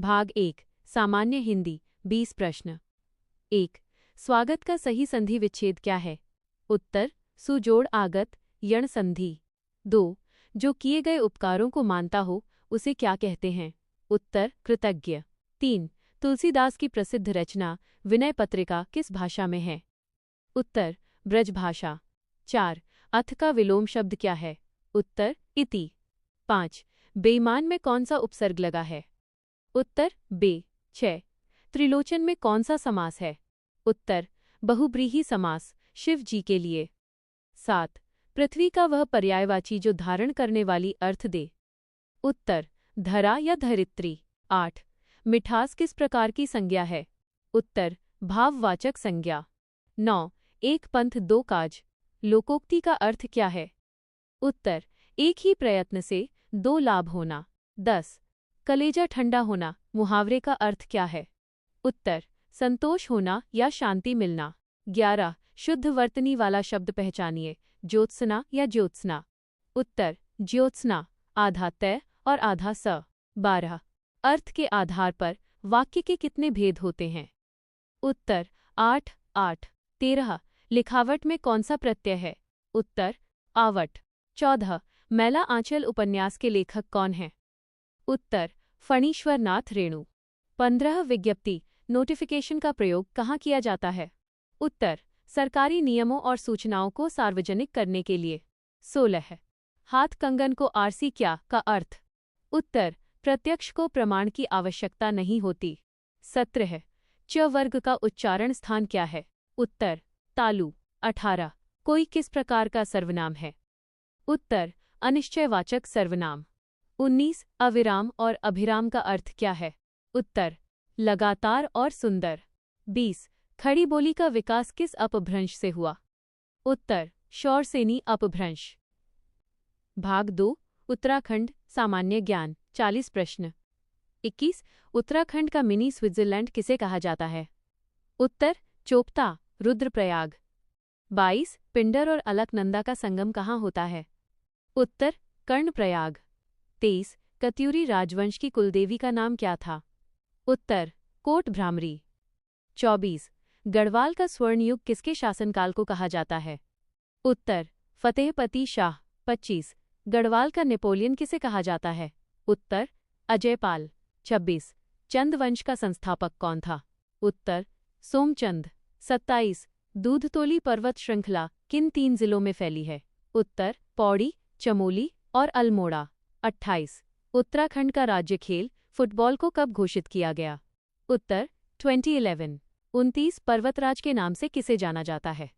भाग 1 सामान्य हिंदी 20 प्रश्न। 1. स्वागत का सही संधि विच्छेद क्या है? उत्तर सुजोड़ आगत यण संधि। 2. जो किए गए उपकारों को मानता हो उसे क्या कहते हैं? उत्तर कृतज्ञ। 3. तुलसीदास की प्रसिद्ध रचना विनय पत्रिका किस भाषा में है? उत्तर ब्रजभाषा। 4. अथ का विलोम शब्द क्या है? उत्तर इति। 5. बेईमान में कौन सा उपसर्ग लगा है? उत्तर बे। 6. त्रिलोचन में कौन सा समास है? उत्तर बहुब्रीहि समास शिव जी के लिए। 7. पृथ्वी का वह पर्यायवाची जो धारण करने वाली अर्थ दे। उत्तर धरा या धरित्री। 8. मिठास किस प्रकार की संज्ञा है? उत्तर भाववाचक संज्ञा। 9. एक पंथ दो काज लोकोक्ति का अर्थ क्या है? उत्तर एक ही प्रयत्न से दो लाभ होना। 10. कलेजा ठंडा होना मुहावरे का अर्थ क्या है? उत्तर संतोष होना या शांति मिलना। 11. शुद्ध वर्तनी वाला शब्द पहचानिए, ज्योत्सना या ज्योत्सना। उत्तर ज्योत्सना, आधा तय और आधा स। 12. अर्थ के आधार पर वाक्य के कितने भेद होते हैं? उत्तर 8, 8। 13. लिखावट में कौन सा प्रत्यय है? उत्तर आवट। 14. मैला आंचल उपन्यास के लेखक कौन हैं? उत्तर फणीश्वर नाथ रेणु। 15. विज्ञप्ति नोटिफिकेशन का प्रयोग कहाँ किया जाता है? उत्तर सरकारी नियमों और सूचनाओं को सार्वजनिक करने के लिए। 16. हाथ कंगन को आरसी क्या का अर्थ? उत्तर प्रत्यक्ष को प्रमाण की आवश्यकता नहीं होती। 17. च वर्ग का उच्चारण स्थान क्या है? उत्तर तालु। 18. कोई किस प्रकार का सर्वनाम है? उत्तर अनिश्चयवाचक सर्वनाम। 19. अविराम और अभिराम का अर्थ क्या है? उत्तर लगातार और सुंदर। 20. खड़ी बोली का विकास किस अपभ्रंश से हुआ? उत्तर शौरसेनी अपभ्रंश। भाग 2 उत्तराखंड सामान्य ज्ञान 40 प्रश्न। 21. उत्तराखंड का मिनी स्विट्जरलैंड किसे कहा जाता है? उत्तर चोपता रुद्रप्रयाग। 22. पिंडर और अलकनंदा का संगम कहाँ होता है? उत्तर कर्णप्रयाग। 23. कत्यूरी राजवंश की कुलदेवी का नाम क्या था? उत्तर कोट भ्रामरी। 24. गढ़वाल का स्वर्ण युग किसके शासनकाल को कहा जाता है? उत्तर फतेहपति शाह। 25. गढ़वाल का नेपोलियन किसे कहा जाता है? उत्तर अजयपाल। 26. चंद वंश का संस्थापक कौन था? उत्तर सोमचंद। 27. दूधतोली पर्वत श्रृंखला किन 3 जिलों में फैली है? उत्तर पौड़ी, चमोली और अल्मोड़ा। 28. उत्तराखंड का राज्य खेल फुटबॉल को कब घोषित किया गया? उत्तर 2011। 29. पर्वतराज के नाम से किसे जाना जाता है?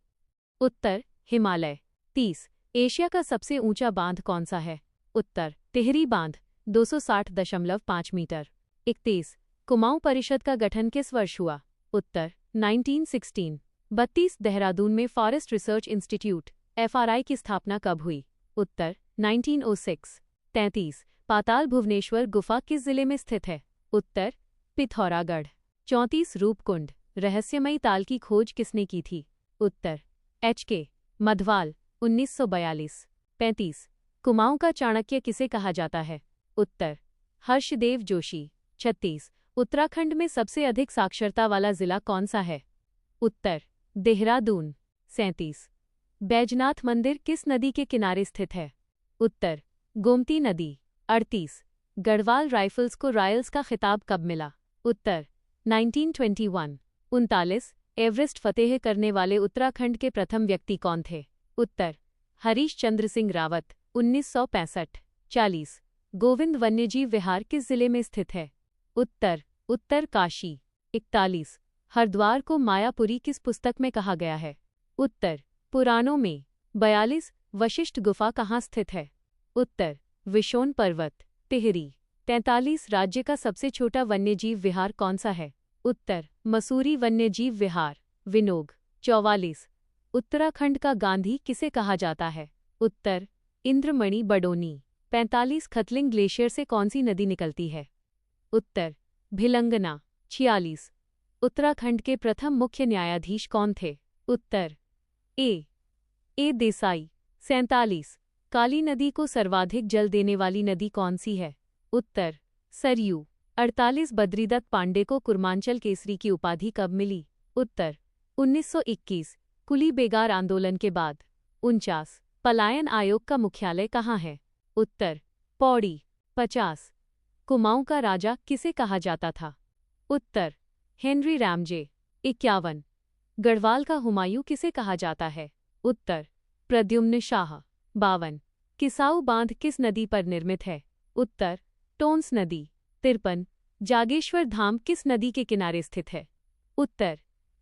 उत्तर हिमालय। 30. एशिया का सबसे ऊंचा बांध कौन सा है? उत्तर टिहरी बांध 260.5 मीटर। 31. कुमाऊं परिषद का गठन किस वर्ष हुआ? उत्तर 1916। 32. देहरादून में फॉरेस्ट रिसर्च इंस्टीट्यूट FRI की स्थापना कब हुई? उत्तर 1906। 33. पाताल भुवनेश्वर गुफा किस जिले में स्थित है? उत्तर पिथौरागढ़। 34. रूपकुंड रहस्यमयी ताल की खोज किसने की थी? उत्तर HK मधवाल 1942। 35. कुमाऊं का चाणक्य किसे कहा जाता है? उत्तर हर्षदेव जोशी। 36. उत्तराखंड में सबसे अधिक साक्षरता वाला जिला कौन सा है? उत्तर देहरादून। 37. बैजनाथ मंदिर किस नदी के किनारे स्थित है? उत्तर गोमती नदी। 38. गढ़वाल राइफल्स को रॉयल्स का खिताब कब मिला? उत्तर 1921। 39. एवरेस्ट फतेह करने वाले उत्तराखंड के प्रथम व्यक्ति कौन थे? उत्तर हरीश चंद्र सिंह रावत 1965। 40. गोविंद वन्यजीव विहार किस जिले में स्थित है? उत्तर उत्तरकाशी। 41. हरिद्वार को मायापुरी किस पुस्तक में कहा गया है? उत्तर पुराणों में। 42. वशिष्ठ गुफा कहाँ स्थित है? उत्तर विशोन पर्वत टिहरी। 43. राज्य का सबसे छोटा वन्यजीव विहार कौन सा है? उत्तर मसूरी वन्यजीव विहार विनोग। 44. उत्तराखंड का गांधी किसे कहा जाता है? उत्तर इंद्रमणि बडोनी। 45. खतलिंग ग्लेशियर से कौन सी नदी निकलती है? उत्तर भिलंगना। 46. उत्तराखंड के प्रथम मुख्य न्यायाधीश कौन थे? उत्तर ए देसाई। 47. काली नदी को सर्वाधिक जल देने वाली नदी कौन सी है? उत्तर सरयू। 48 बद्रीदत्त पांडे को कुर्मांचल केसरी की उपाधि कब मिली? उत्तर 1921 कुली बेगार आंदोलन के बाद। 49 पलायन आयोग का मुख्यालय कहाँ है? उत्तर पौड़ी। 50 कुमाऊं का राजा किसे कहा जाता था? उत्तर हेनरी रैमजे। 51 गढ़वाल का हुमायूं किसे कहा जाता है? उत्तर प्रद्युम्न शाह। 52 किसाऊ बांध किस नदी पर निर्मित है? उत्तर टोंस नदी। 53 जागेश्वर धाम किस नदी के किनारे स्थित है? उत्तर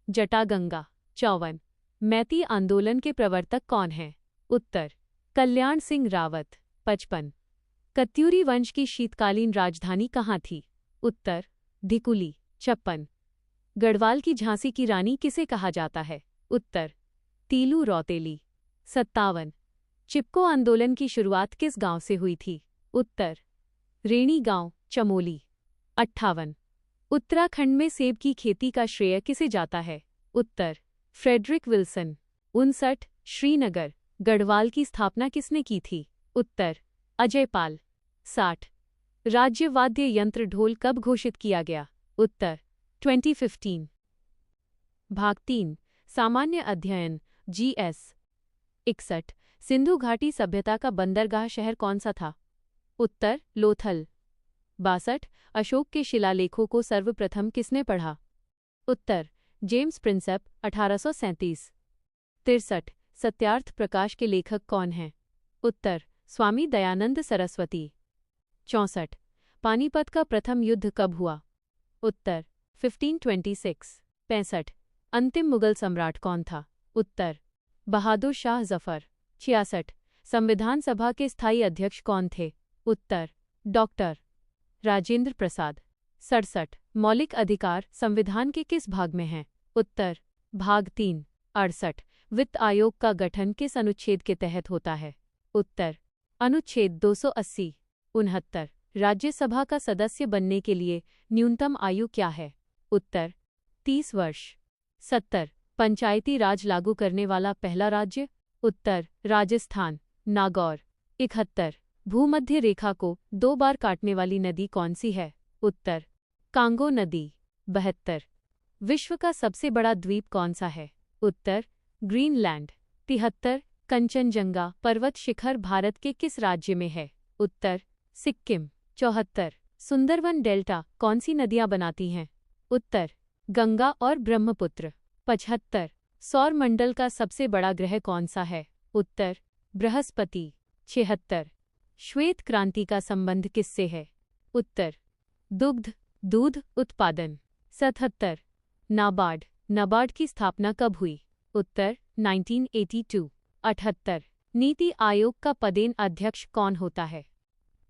जटागंगा। 54 मैती आंदोलन के प्रवर्तक कौन हैं? उत्तर कल्याण सिंह रावत। 55 कत्यूरी वंश की शीतकालीन राजधानी कहाँ थी? उत्तर धिकुली। 56 गढ़वाल की झांसी की रानी किसे कहा जाता है? उत्तर तीलू रौतेली। 57 चिपको आंदोलन की शुरुआत किस गांव से हुई थी? उत्तर रेणी गांव, चमोली। 58 उत्तराखंड में सेब की खेती का श्रेय किसे जाता है? उत्तर फ्रेडरिक विल्सन। 59 श्रीनगर, गढ़वाल की स्थापना किसने की थी? उत्तर अजय पाल। 60 राज्य वाद्य यंत्र ढोल कब घोषित किया गया? उत्तर 2015। भाग 3 सामान्य अध्ययन GS। 61 सिंधु घाटी सभ्यता का बंदरगाह शहर कौन सा था? उत्तर लोथल। 62 अशोक के शिलालेखों को सर्वप्रथम किसने पढ़ा? उत्तर जेम्स प्रिंसेप। 1837। 63 सत्यार्थ प्रकाश के लेखक कौन हैं? उत्तर स्वामी दयानंद सरस्वती। 64 पानीपत का प्रथम युद्ध कब हुआ? उत्तर 1526। 65 अंतिम मुगल सम्राट कौन था? उत्तर बहादुर शाह जफर। 66 संविधान सभा के स्थायी अध्यक्ष कौन थे? उत्तर डॉक्टर राजेंद्र प्रसाद। 67 मौलिक अधिकार संविधान के किस भाग में हैं? उत्तर भाग 3। 68 वित्त आयोग का गठन किस अनुच्छेद के तहत होता है? उत्तर अनुच्छेद 280। 69 राज्यसभा का सदस्य बनने के लिए न्यूनतम आयु क्या है? उत्तर 30 वर्ष। 70 पंचायती राज लागू करने वाला पहला राज्य? उत्तर राजस्थान, नागौर। 71 भूमध्य रेखा को 2 बार काटने वाली नदी कौन सी है? उत्तर कांगो नदी। 72 विश्व का सबसे बड़ा द्वीप कौन सा है? उत्तर ग्रीनलैंड। 73 कंचनजंगा पर्वत शिखर भारत के किस राज्य में है? उत्तर सिक्किम। 74 सुंदरवन डेल्टा कौन सी नदियां बनाती हैं? उत्तर गंगा और ब्रह्मपुत्र। 75 सौर मंडल का सबसे बड़ा ग्रह कौन सा है? उत्तर बृहस्पति। 76 श्वेत क्रांति का संबंध किससे है? उत्तर दुग्ध दूध उत्पादन। 77 नाबार्ड की स्थापना कब हुई? उत्तर 1982। 78 नीति आयोग का पदेन अध्यक्ष कौन होता है?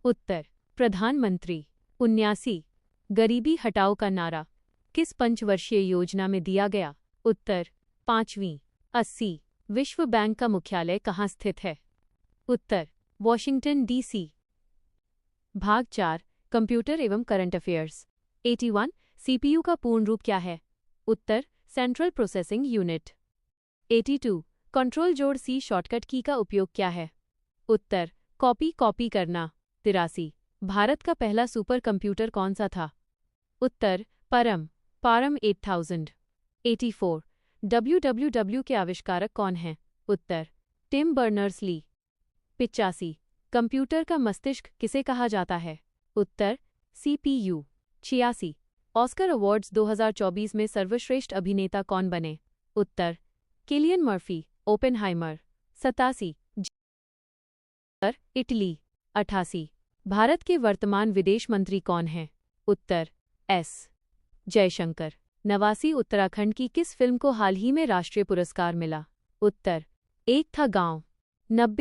उत्तर प्रधानमंत्री। 79 गरीबी हटाओ का नारा किस पंचवर्षीय योजना में दिया गया? उत्तर 5वीं। 80 विश्व बैंक का मुख्यालय कहाँ स्थित है? उत्तर वॉशिंगटन DC। भाग 4 कंप्यूटर एवं करंट अफेयर्स। 81 CPU का पूर्ण रूप क्या है? उत्तर सेंट्रल प्रोसेसिंग यूनिट। 82 कंट्रोल जोड़ C शॉर्टकट की का उपयोग क्या है? उत्तर कॉपी करना। 83 भारत का पहला सुपर कंप्यूटर कौन सा था? उत्तर पारम 8000। 84 www के आविष्कारक कौन हैं? उत्तर टिम बर्नर्स-ली। 85 कंप्यूटर का मस्तिष्क किसे कहा जाता है? उत्तर CPU। 86 ऑस्कर अवार्ड्स 2024 में सर्वश्रेष्ठ अभिनेता कौन बने? उत्तर किलियन मर्फी, ओपेनहाइमर। 87 इटली। 88 भारत के वर्तमान विदेश मंत्री कौन हैं? उत्तर S जयशंकर। 89 उत्तराखंड की किस फिल्म को हाल ही में राष्ट्रीय पुरस्कार मिला? उत्तर एक था गांव। 90